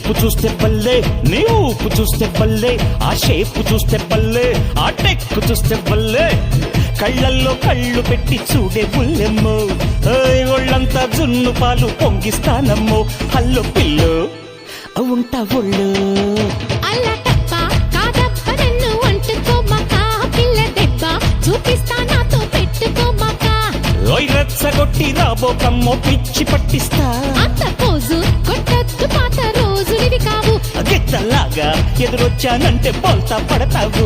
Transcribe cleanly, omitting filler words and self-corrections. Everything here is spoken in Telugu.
టైపు చూస్తే బల్లే, నీ ఊపు చూస్తే బల్లే, ఆ షేపు చూస్తే బల్లే, ఆ టెక్కు చూస్తే బల్లే, కళ్ళల్లో కళ్ళు పెట్టి చూడే బుల్లెమ్మో, ఒళ్ళంతా జున్ను పాలు పొంగిస్తానమ్మో, హల్లో పిల్లు ఉంటా ఒళ్ళు అల్లా టప్ప కాదప్ప నన్ను అంటుకోమాక, పిల్ల దెబ్బ చూపిస్తా నాతో పెట్టుకోమాక, ఓయ్ రెచ్చగొట్టి రాబోకమ్మో పిచ్చి పట్టిస్తా, అంత పోజు కొట్టద్దు పాత రోజులివి కావు, గిట్టలాగా ఎదురొచ్చానంటే బోల్తా పడతావు.